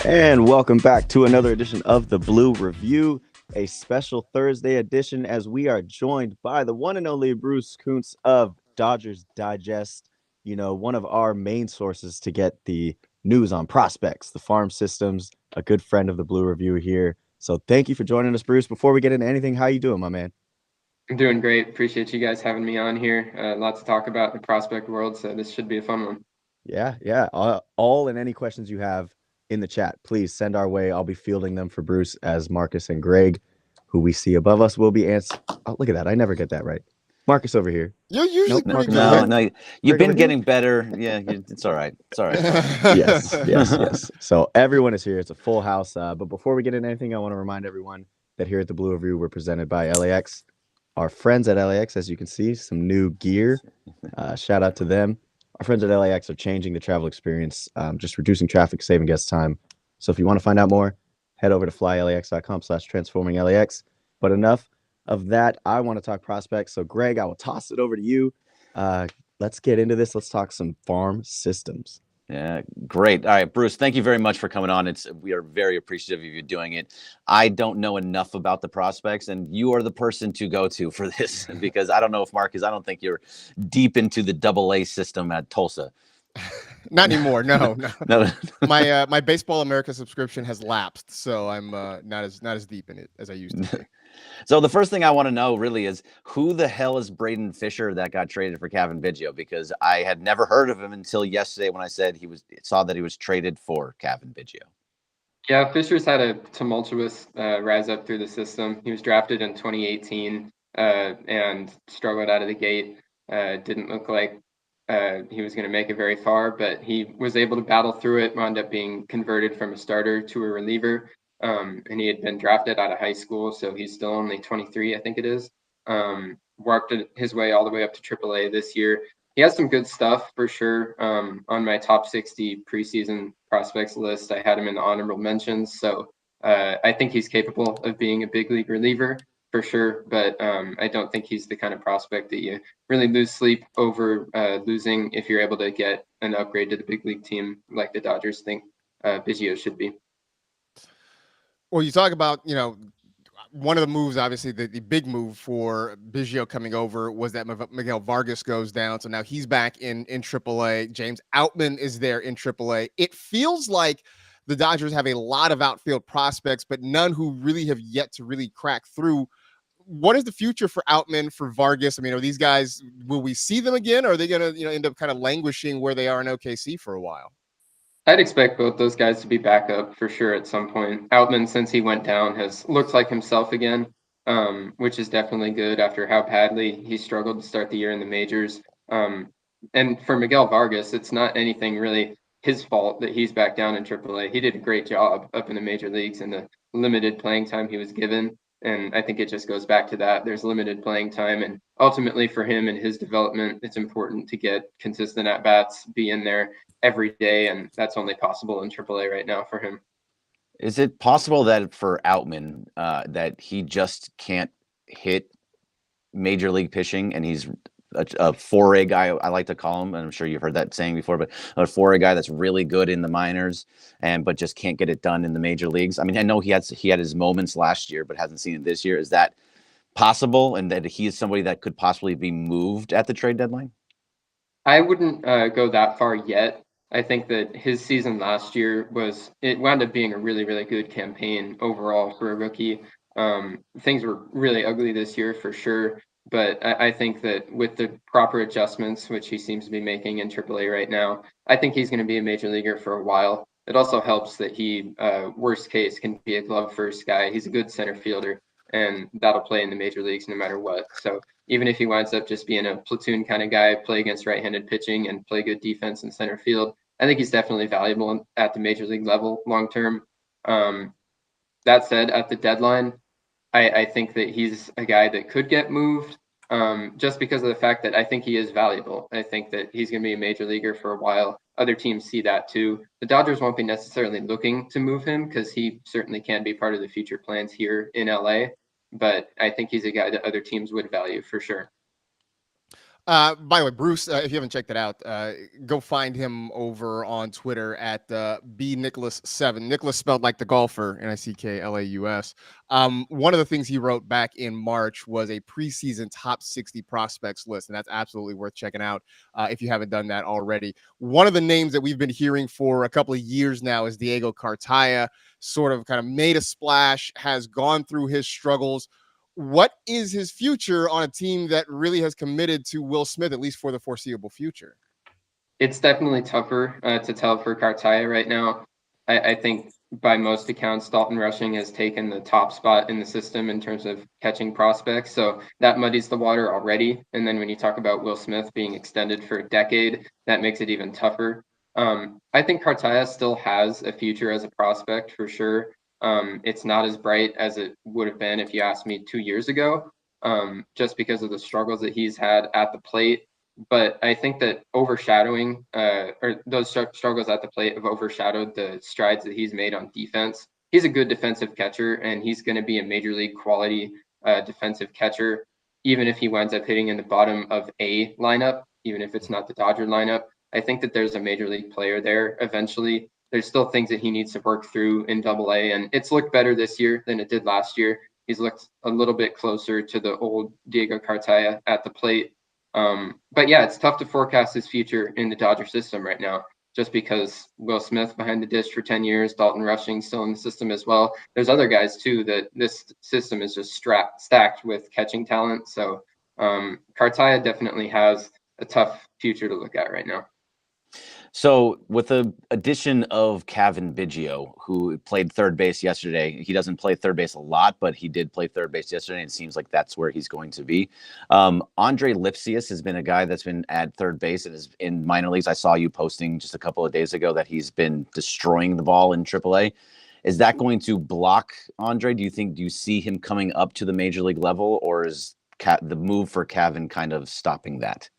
And welcome back to another edition of the Blue Review, a special Thursday edition as we are joined by the one and only Bruce Kuntz of Dodgers Digest, one of our main sources to get the news on prospects, the farm systems, a good friend of the Blue Review here. So thank you for joining us, Bruce. Before we get into anything, how you doing, my man? I'm doing great. Appreciate you guys having me on here. Lots to talk about in the prospect world, so this should be a fun one. Yeah. All and any questions you have in the chat, please send our way. I'll be fielding them for Bruce as Marcus and Greg, who we see above us, will be answering. Oh, look at that. I never get that right. Marcus over here. You're usually Nope, pretty Marcus good. over No, here. no, you've Greg been over here. getting better. Yeah, it's all right. It's all right. It's all right. Yes. So everyone is here. It's a full house. But before we get into anything, I want to remind everyone that here at the Blue Review, we're presented by LAX. Our friends at LAX, as you can see, some new gear. Shout out to them. Our friends at LAX are changing the travel experience, just reducing traffic, saving guest time. So if you want to find out more, head over to flylax.com/transforminglax. But enough of that. I want to talk prospects. So Greg, I will toss it over to you. Let's get into this. Let's talk some farm systems. Yeah, great. All right, Bruce, thank you very much for coming on. We are very appreciative of you doing it. I don't know enough about the prospects, and you are the person to go to for this because I don't know if Marcus, I don't think you're deep into the AA system at Tulsa. Not anymore. No. No. My Baseball America subscription has lapsed, so I'm not as deep in it as I used to be. So the first thing I want to know really is who the hell is Braden Fisher that got traded for Cavan Biggio? Because I had never heard of him until yesterday when I saw that he was traded for Cavan Biggio. Yeah, Fisher's had a tumultuous rise up through the system. He was drafted in 2018 and struggled out of the gate. Didn't look like he was going to make it very far, but he was able to battle through it, wound up being converted from a starter to a reliever. And he had been drafted out of high school, so he's still only 23, I think it is. Worked his way all the way up to AAA this year. He has some good stuff for sure. On my top 60 preseason prospects list, I had him in the honorable mentions. So I think he's capable of being a big league reliever for sure. But I don't think he's the kind of prospect that you really lose sleep over losing if you're able to get an upgrade to the big league team like the Dodgers think Biggio should be. Well, you talk about, one of the moves, obviously, the big move for Biggio coming over was that Miguel Vargas goes down. So now he's back in AAA. James Outman is there in AAA. It feels like the Dodgers have a lot of outfield prospects, but none who really have yet to really crack through. What is the future for Outman, for Vargas? I mean, are these guys, will we see them again? Or are they going to, end up kind of languishing where they are in OKC for a while? I'd expect both those guys to be back up for sure at some point. Outman, since he went down, has looked like himself again, which is definitely good after how badly he struggled to start the year in the majors. And for Miguel Vargas, it's not anything really his fault that he's back down in AAA. He did a great job up in the major leagues in the limited playing time he was given. And I think it just goes back to that. There's limited playing time. And ultimately for him and his development, it's important to get consistent at bats, be in there every day, and that's only possible in AAA right now for him. Is it possible that for Outman that he just can't hit major league pitching and he's a 4A guy, I like to call him, and I'm sure you've heard that saying before, but a 4A guy that's really good in the minors but just can't get it done in the major leagues? I mean, I know he had his moments last year, but hasn't seen it this year. Is that possible, and that he is somebody that could possibly be moved at the trade deadline? I wouldn't go that far yet. I think that his season last year it wound up being a really, really good campaign overall for a rookie. Things were really ugly this year for sure, but I think that with the proper adjustments, which he seems to be making in AAA right now, I think he's going to be a major leaguer for a while. It also helps that he, worst case, can be a glove first guy. He's a good center fielder, and that'll play in the major leagues no matter what. So even if he winds up just being a platoon kind of guy, play against right-handed pitching and play good defense in center field, I think he's definitely valuable at the major league level long term. That said, at the deadline, I think that he's a guy that could get moved just because of the fact that I think he is valuable. I think that he's going to be a major leaguer for a while. Other teams see that too. The Dodgers won't be necessarily looking to move him because he certainly can be part of the future plans here in LA. But I think he's a guy that other teams would value for sure. By the way, Bruce, if you haven't checked it out, go find him over on Twitter at bnicholas7. Nicholas spelled like the golfer, Nicklaus. One of the things he wrote back in March was a preseason top 60 prospects list, and that's absolutely worth checking out if you haven't done that already. One of the names that we've been hearing for a couple of years now is Diego Cartaya. Sort of kind of made a splash, has gone through his struggles. What is his future on a team that really has committed to Will Smith, at least for the foreseeable future? It's definitely tougher to tell for Cartaya right now. I think by most accounts, Dalton Rushing has taken the top spot in the system in terms of catching prospects. So that muddies the water already. And then when you talk about Will Smith being extended for a decade, that makes it even tougher. I think Cartaya still has a future as a prospect for sure. It's not as bright as it would have been if you asked me 2 years ago, just because of the struggles that he's had at the plate. But I think that overshadowing or those struggles at the plate have overshadowed the strides that he's made on defense. He's a good defensive catcher, and he's going to be a major league quality defensive catcher, even if he winds up hitting in the bottom of a lineup, even if it's not the Dodger lineup. I think that there's a major league player there eventually. There's still things that he needs to work through in Double-A, and it's looked better this year than it did last year. He's looked a little bit closer to the old Diego Cartaya at the plate. But yeah, it's tough to forecast his future in the Dodger system right now, just because Will Smith behind the dish for 10 years, Dalton Rushing still in the system as well. There's other guys too that this system is just stacked with catching talent. So Cartaya definitely has a tough future to look at right now. So with the addition of Cavan Biggio, who played third base yesterday, he doesn't play third base a lot, but he did play third base yesterday, and it seems like that's where he's going to be. Andre Lipsius has been a guy that's been at third base and is in minor leagues. I saw you posting just a couple of days ago that he's been destroying the ball in AAA. Is that going to block Andre? Do you see him coming up to the major league level, or is the move for Cavan kind of stopping that?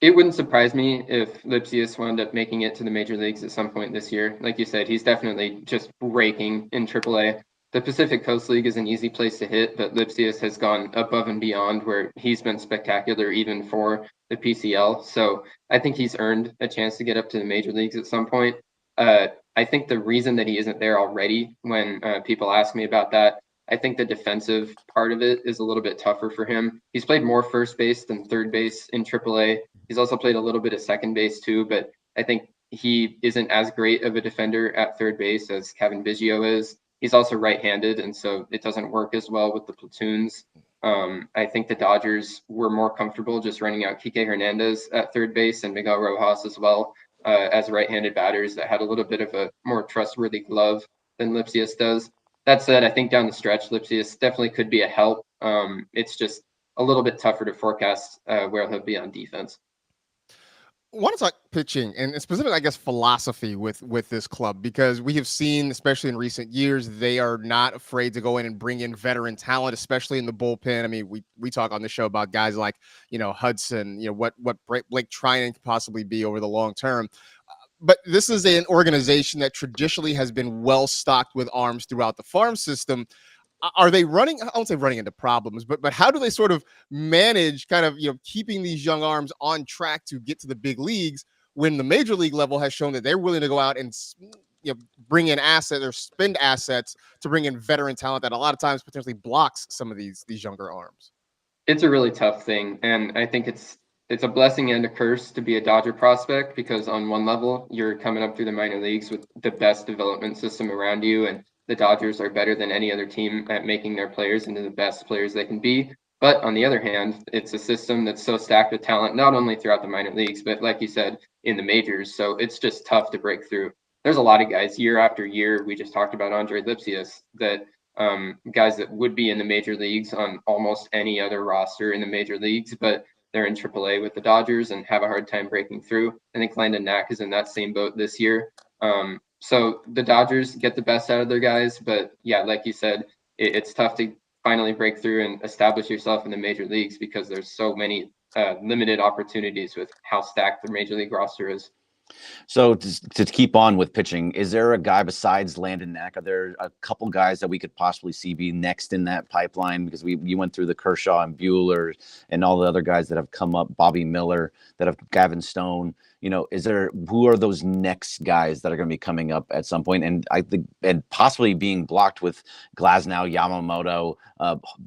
It wouldn't surprise me if Lipsius wound up making it to the major leagues at some point this year. Like you said, he's definitely just raking in AAA. The Pacific Coast League is an easy place to hit, but Lipsius has gone above and beyond where he's been spectacular even for the PCL. So I think he's earned a chance to get up to the major leagues at some point. I think the reason that he isn't there already, when people ask me about that, I think the defensive part of it is a little bit tougher for him. He's played more first base than third base in AAA. He's also played a little bit of second base too, but I think he isn't as great of a defender at third base as Cavan Biggio is. He's also right-handed, and so it doesn't work as well with the platoons. I think the Dodgers were more comfortable just running out Kike Hernandez at third base and Miguel Rojas as well as right-handed batters that had a little bit of a more trustworthy glove than Lipsius does. That said, I think down the stretch, Lipsius definitely could be a help. It's just a little bit tougher to forecast where he'll be on defense. I want to talk pitching and specifically, I guess, philosophy with this club, because we have seen, especially in recent years, they are not afraid to go in and bring in veteran talent, especially in the bullpen. I mean, we talk on the show about guys like, Hudson, what Blake Trinan could possibly be over the long term. But this is an organization that traditionally has been well stocked with arms throughout the farm system. Are they running? I won't say running into problems, but how do they sort of manage kind of, keeping these young arms on track to get to the big leagues when the major league level has shown that they're willing to go out and, bring in assets or spend assets to bring in veteran talent that a lot of times potentially blocks some of these younger arms? It's a really tough thing, and I think it's a blessing and a curse to be a Dodger prospect, because on one level, you're coming up through the minor leagues with the best development system around you, and the Dodgers are better than any other team at making their players into the best players they can be. But on the other hand, it's a system that's so stacked with talent, not only throughout the minor leagues, but like you said, in the majors. So it's just tough to break through. There's a lot of guys year after year. We just talked about Andre Lipsius, that guys that would be in the major leagues on almost any other roster in the major leagues, but they're in AAA with the Dodgers and have a hard time breaking through. I think Landon Knack is in that same boat this year. So the Dodgers get the best out of their guys, but yeah, like you said, it's tough to finally break through and establish yourself in the major leagues because there's so many limited opportunities with how stacked the major league roster is. So to keep on with pitching, is there a guy besides Landon Knack? Are there a couple guys that we could possibly see be next in that pipeline? Because you went through the Kershaw and Bueller and all the other guys that have come up, Bobby Miller, that have Gavin Stone. Who are those next guys that are going to be coming up at some point? And I think, and possibly being blocked with Glasnow, Yamamoto,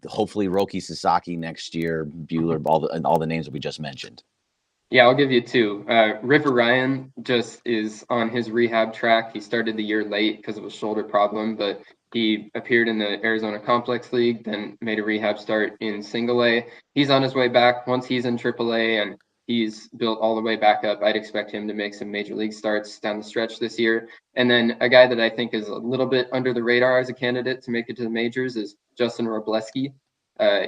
hopefully Roki Sasaki next year, Bueller, all the names that we just mentioned. Yeah, I'll give you two. River Ryan just is on his rehab track. He started the year late because of a shoulder problem, but he appeared in the Arizona Complex League, then made a rehab start in Single A. He's on his way back. Once he's in Triple A and he's built all the way back up, I'd expect him to make some major league starts down the stretch this year. And then a guy that I think is a little bit under the radar as a candidate to make it to the majors is Justin Robleski.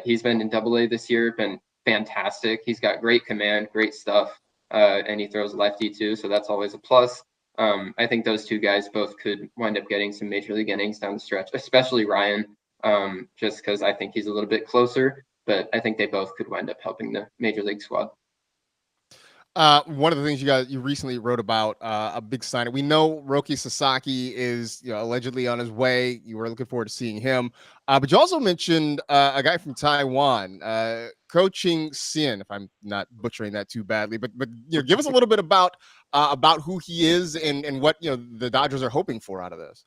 He's been in Double A this year, been fantastic. He's got great command, great stuff, and he throws lefty too, so that's always a plus. I think those two guys both could wind up getting some major league innings down the stretch, especially Ryan, just because I think he's a little bit closer, but I think they both could wind up helping the major league squad. One of the things you recently wrote about a big signing. We know Roki Sasaki is allegedly on his way. You were looking forward to seeing him, but you also mentioned a guy from Taiwan, Coaching Sin. If I'm not butchering that too badly, but give us a little bit about who he is and what the Dodgers are hoping for out of this.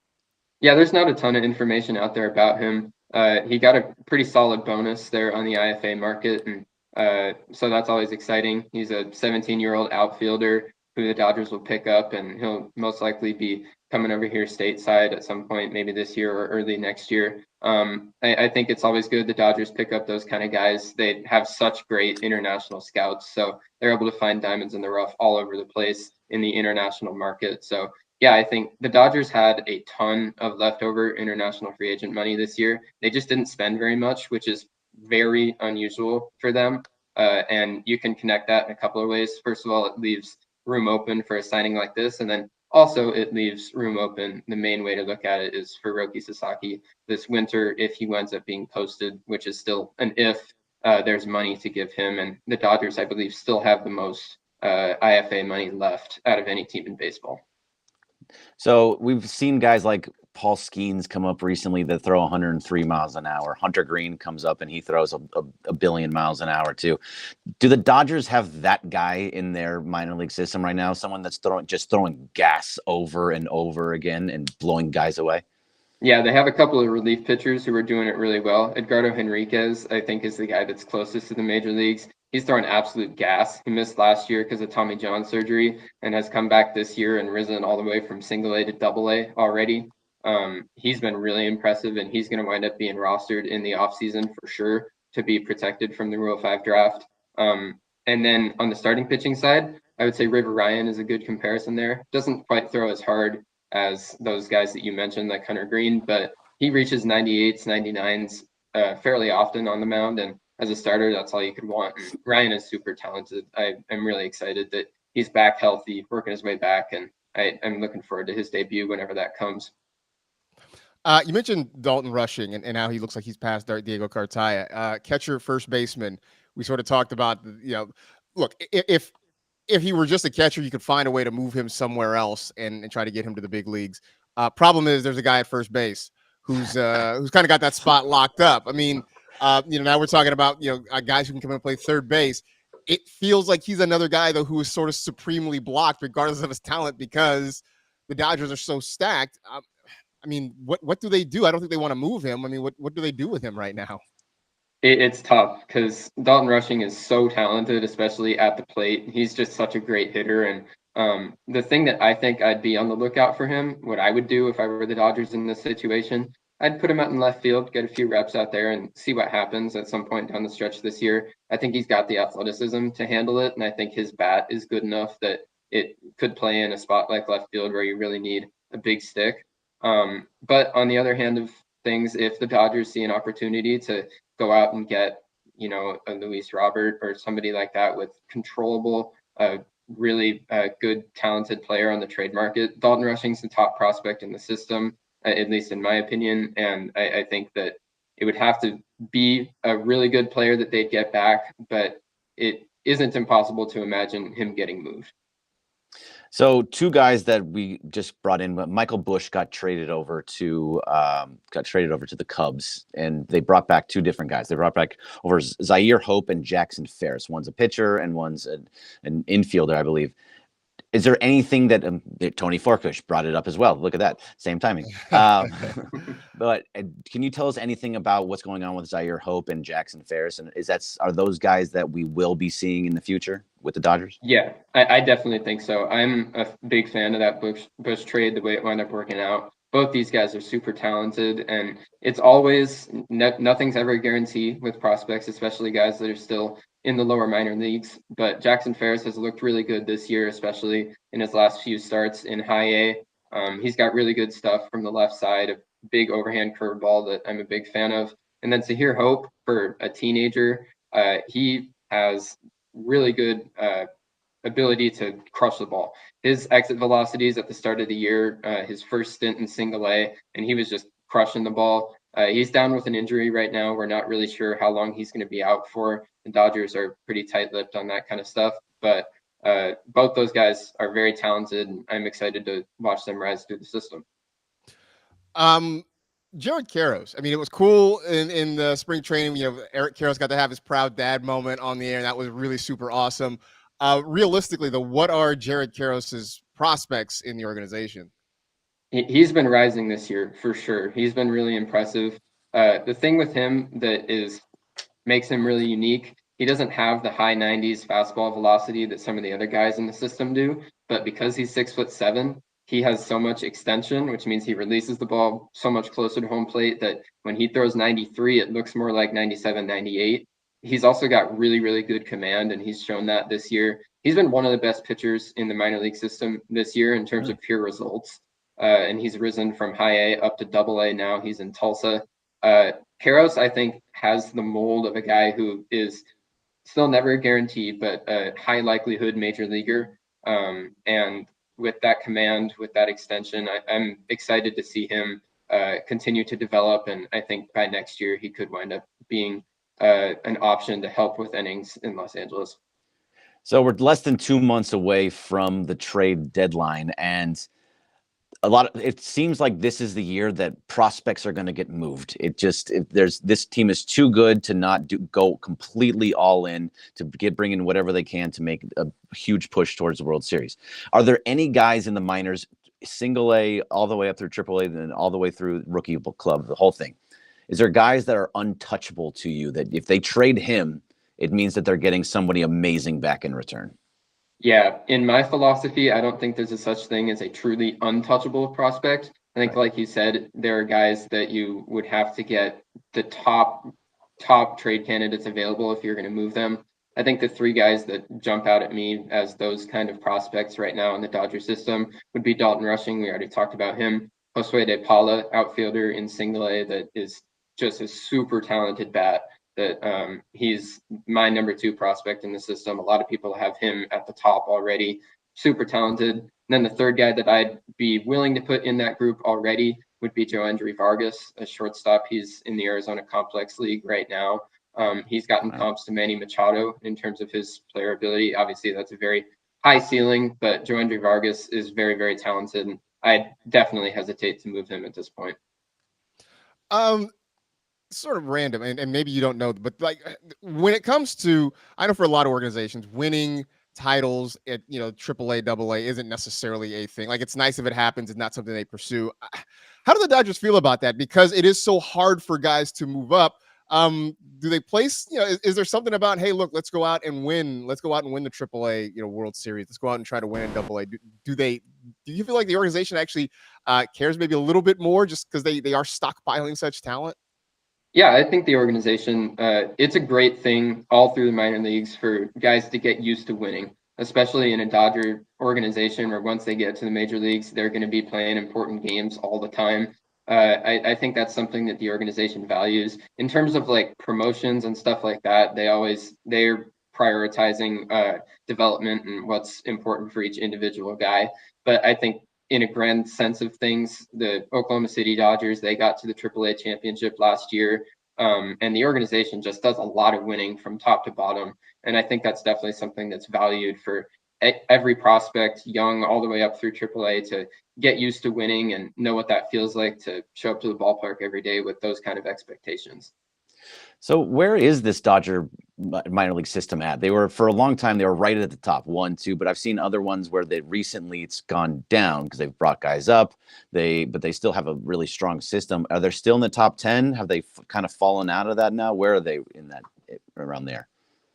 Yeah, there's not a ton of information out there about him. He got a pretty solid bonus there on the IFA market, and so that's always exciting. He's a 17-year-old outfielder who the Dodgers will pick up, and he'll most likely be coming over here stateside at some point, maybe this year or early next year. I think it's always good the Dodgers pick up those kind of guys. They have such great international scouts, so they're able to find diamonds in the rough all over the place in the international market. So yeah, I think the Dodgers had a ton of leftover international free agent money this year. They just didn't spend very much, which is very unusual for them. And you can connect that in a couple of ways. First of all, it leaves room open for a signing like this. And then also it leaves room open. The main way to look at it is for Roki Sasaki this winter, if he winds up being posted, which is still an if, there's money to give him. And the Dodgers, I believe, still have the most IFA money left out of any team in baseball. So we've seen guys like Paul Skeens come up recently that throw 103 miles an hour. Hunter Green comes up and he throws a billion miles an hour too. Do the Dodgers have that guy in their minor league system right now? Someone that's throwing gas over and over again and blowing guys away? Yeah, they have a couple of relief pitchers who are doing it really well. Edgardo Henriquez, I think, is the guy that's closest to the major leagues. He's throwing absolute gas. He missed last year because of Tommy John surgery and has come back this year and risen all the way from Single A to Double A already. He's been really impressive, and he's going to wind up being rostered in the offseason for sure to be protected from the Rule 5 draft. And then on the starting pitching side, I would say River Ryan is a good comparison there. Doesn't quite throw as hard as those guys that you mentioned, like Hunter Green, but he reaches 98s, 99s fairly often on the mound. And as a starter, that's all you could want. And Ryan is super talented. I'm really excited that he's back healthy, working his way back, and I'm looking forward to his debut whenever that comes. You mentioned Dalton Rushing and how he looks like he's past Diego Cartaya. Catcher, first baseman. We sort of talked about, look, if he were just a catcher, you could find a way to move him somewhere else and try to get him to the big leagues. Problem is there's a guy at first base who's kind of got that spot locked up. I mean, now we're talking about, guys who can come and play third base. It feels like he's another guy, though, who is sort of supremely blocked regardless of his talent because the Dodgers are so stacked. I mean, what do they do? I don't think they want to move him. I mean, what do they do with him right now? It's tough because Dalton Rushing is so talented, especially at the plate. He's just such a great hitter. And the thing that I think I'd be on the lookout for him, what I would do if I were the Dodgers in this situation, I'd put him out in left field, get a few reps out there and see what happens at some point down the stretch this year. I think he's got the athleticism to handle it. And I think his bat is good enough that it could play in a spot like left field where you really need a big stick. But on the other hand of things, if the Dodgers see an opportunity to go out and get, a Luis Robert or somebody like that with controllable, really good, talented player on the trade market, Dalton Rushing's the top prospect in the system, at least in my opinion. And I think that it would have to be a really good player that they'd get back, but it isn't impossible to imagine him getting moved. So two guys that we just brought in, Michael Bush got traded over to the Cubs, and they brought back two different guys. They brought back over Zaire Hope and Jackson Ferris. One's a pitcher and one's an infielder, I believe. Is there anything that Tony Forkush brought it up as well? Look at that, same timing. But can you tell us anything about what's going on with Zaire Hope and Jackson Ferris? And are those guys that we will be seeing in the future with the Dodgers? Yeah, I definitely think so. I'm a big fan of that Bush trade, the way it wound up working out. Both these guys are super talented, and it's always nothing's ever a guarantee with prospects, especially guys that are still in the lower minor leagues. But Jackson Ferris has looked really good this year, especially in his last few starts in high A. He's got really good stuff from the left side, a big overhand curveball that I'm a big fan of. And then Zaire Hope, for a teenager, he has really good ability to crush the ball. His exit velocities at the start of the year, his first stint in single A, and he was just crushing the ball. He's down with an injury right now. We're not really sure how long he's going to be out for. The Dodgers are pretty tight-lipped on that kind of stuff, but both those guys are very talented, and I'm excited to watch them rise through the system. Jared Karros. I mean, it was cool in the spring training. Eric Karros got to have his proud dad moment on the air, and that was really super awesome. Realistically, though, what are Jared Karros's prospects in the organization? He's been rising this year for sure. He's been really impressive. The thing with him that makes him really unique, he doesn't have the high 90s fastball velocity that some of the other guys in the system do, but because he's 6'7", he has so much extension, which means he releases the ball so much closer to home plate that when he throws 93, it looks more like 97, 98. He's also got really, really good command, and he's shown that this year. He's been one of the best pitchers in the minor league system this year in terms of pure results. And he's risen from high A up to double A now. He's in Tulsa. Karros, I think, has the mold of a guy who is still never a guarantee, but a high likelihood major leaguer. And with that command, with that extension, I'm excited to see him continue to develop. And I think by next year, he could wind up being an option to help with innings in Los Angeles. So we're less than 2 months away from the trade deadline, and it seems like this is the year that prospects are going to get moved. This team is too good to not go completely all in, to bring in whatever they can to make a huge push towards the World Series. Are there any guys in the minors, single A all the way up through triple A, then all the way through rookie club, the whole thing? Is there guys that are untouchable to you that if they trade him, it means that they're getting somebody amazing back in return? Yeah, in my philosophy, I don't think there's a such thing as a truly untouchable prospect. I think, like you said, there are guys that you would have to get the top trade candidates available if you're going to move them. I think the three guys that jump out at me as those kind of prospects right now in the Dodger system would be Dalton Rushing. We already talked about him. Josue De Paula, outfielder in single A, that is just a super talented bat. That he's my number 2 prospect in the system. A lot of people have him at the top already. Super talented. And then the third guy that I'd be willing to put in that group already would be Joandry Vargas, a shortstop. He's in the Arizona Complex League right now. He's gotten comps to Manny Machado in terms of his player ability. Obviously, that's a very high ceiling, but Joandry Vargas is very, very talented. And I definitely hesitate to move him at this point. Sort of random, and maybe you don't know, but like when it comes to, I know for a lot of organizations, winning titles at AAA, AA isn't necessarily a thing. Like, it's nice if it happens, it's not something they pursue. How do the Dodgers feel about that? Because it is so hard for guys to move up. Do they place, is there something about, hey, look, let's go out and win the AAA, World Series. Let's go out and try to win in AA. Do you feel like the organization actually cares maybe a little bit more just because they are stockpiling such talent? Yeah, I think the organization, it's a great thing all through the minor leagues for guys to get used to winning, especially in a Dodger organization where once they get to the major leagues, they're going to be playing important games all the time. I think that's something that the organization values. In terms of like promotions and stuff like that, they're prioritizing development and what's important for each individual guy. But I think in a grand sense of things, the Oklahoma City Dodgers, they got to the AAA championship last year. And the organization just does a lot of winning from top to bottom. And I think that's definitely something that's valued for every prospect, young all the way up through AAA, to get used to winning and know what that feels like to show up to the ballpark every day with those kind of expectations. So where is this Dodger minor league system at? They were, for a long time, they were right at the top, 1, 2, but I've seen other ones where it's gone down because they've brought guys up. But they still have a really strong system. Are they still in the top 10? Have they kind of fallen out of that now? Where are they in that, around there?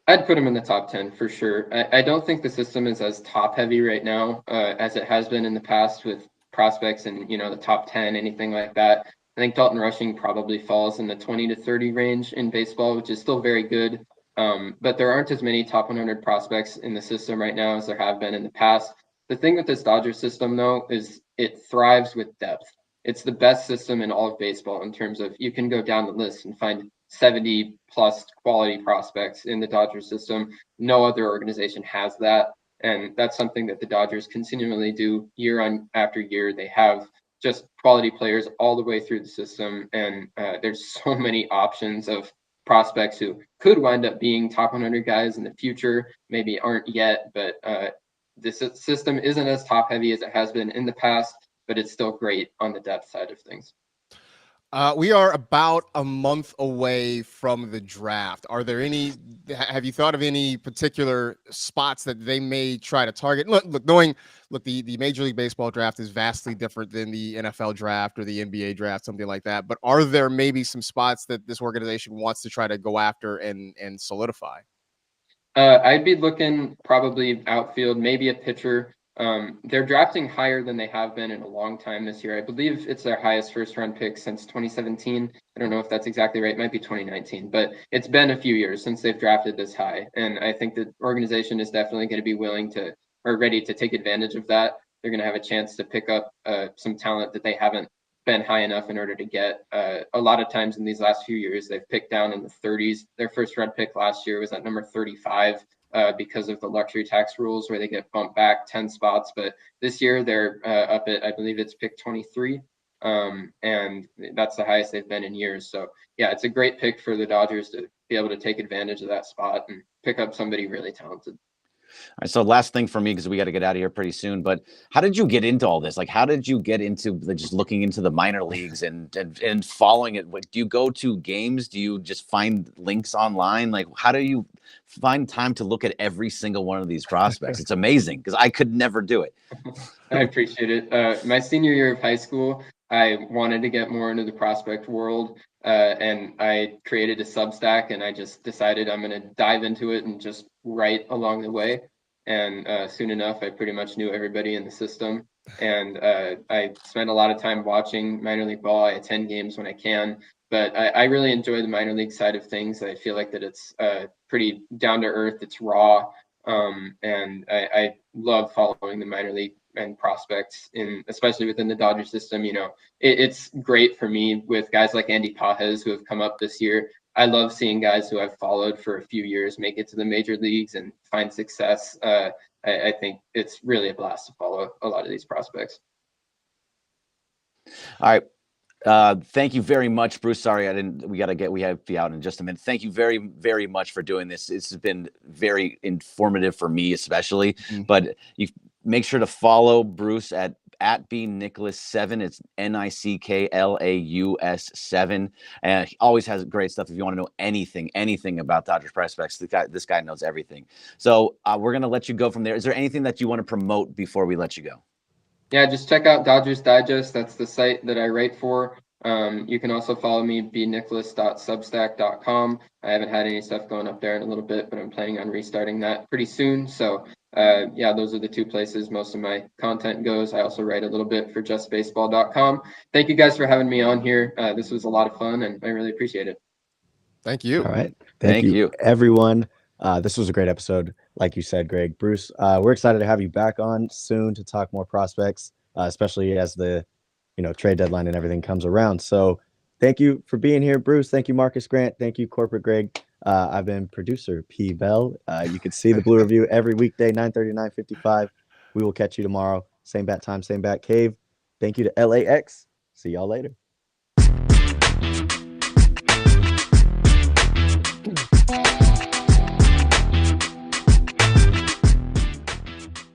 I'd put them in the top 10 for sure. I don't think the system is as top heavy right now as it has been in the past with prospects and, the top 10, anything like that. I think Dalton Rushing probably falls in the 20 to 30 range in baseball, which is still very good. But there aren't as many top 100 prospects in the system right now as there have been in the past. The thing with this Dodgers system, though, is it thrives with depth. It's the best system in all of baseball in terms of you can go down the list and find 70 plus quality prospects in the Dodgers system. No other organization has that. And that's something that the Dodgers continually do year on after year. They have just quality players all the way through the system. And there's so many options of prospects who could wind up being top 100 guys in the future, maybe aren't yet, but this system isn't as top heavy as it has been in the past, but it's still great on the depth side of things. We are about a month away from the draft. Have you thought of any particular spots that they may try to target? Look, the Major League Baseball draft is vastly different than the NFL draft or the NBA draft, something like that. But are there maybe some spots that this organization wants to try to go after and solidify? I'd be looking probably outfield, maybe a pitcher. They're drafting higher than they have been in a long time this year. I believe it's their highest first-round pick since 2017. I don't know if that's exactly right. It might be 2019, but it's been a few years since they've drafted this high. And I think the organization is definitely going to be willing to, or ready to take advantage of that. They're going to have a chance to pick up some talent that they haven't been high enough in order to get. A lot of times in these last few years, they've picked down in the 30s. Their first-round pick last year was at number 35. Because of the luxury tax rules where they get bumped back 10 spots. But this year they're up at, I believe it's pick 23. And that's the highest they've been in years. So yeah, it's a great pick for the Dodgers to be able to take advantage of that spot and pick up somebody really talented. All right, so last thing for me, because we got to get out of here pretty soon, but how did you get into all this? Like, how did you get into just looking into the minor leagues and following it? Do you go to games? Do you just find links online? Like, how do you find time to look at every single one of these prospects? It's amazing, because I could never do it. I appreciate it. My senior year of high school, I wanted to get more into the prospect world, and I created a Substack, and I just decided I'm going to dive into it and just write along the way. And soon enough, I pretty much knew everybody in the system. And I spend a lot of time watching minor league ball. I attend games when I can, but I really enjoy the minor league side of things. I feel like that it's pretty down to earth. It's raw. And I love following the minor league and prospects, especially within the Dodger system. It's great for me with guys like Andy Pages who have come up this year. I love seeing guys who I've followed for a few years make it to the major leagues and find success. I think it's really a blast to follow a lot of these prospects. All right. Thank you very much, Bruce. Sorry, we have to be out in just a minute. Thank you very, very much for doing this. It's been very informative for me, especially, but you make sure to follow Bruce at bnicholas7. It's NICKLAUS 7. And he always has great stuff. If you want to know anything about Dodgers prospects, this guy knows everything. So we're going to let you go from there. Is there anything that you want to promote before we let you go? Yeah, just check out Dodgers Digest. That's the site that I write for. You can also follow me, bnicholas.substack.com. I haven't had any stuff going up there in a little bit, but I'm planning on restarting that pretty soon. So yeah, those are the two places most of my content goes. I also write a little bit for justbaseball.com. Thank you guys for having me on here. This was a lot of fun, and I really appreciate it. Thank you. All right. Thank you, everyone. This was a great episode. Like you said, Greg, Bruce, we're excited to have you back on soon to talk more prospects, especially as the trade deadline and everything comes around. So thank you for being here, Bruce. Thank you, Marcus Grant. Thank you, Corporate Greg. I've been producer P. Bell. You can see the Blue Review every weekday, 9:30, 9:55. We will catch you tomorrow. Same bat time, same bat cave. Thank you to LAX. See y'all later.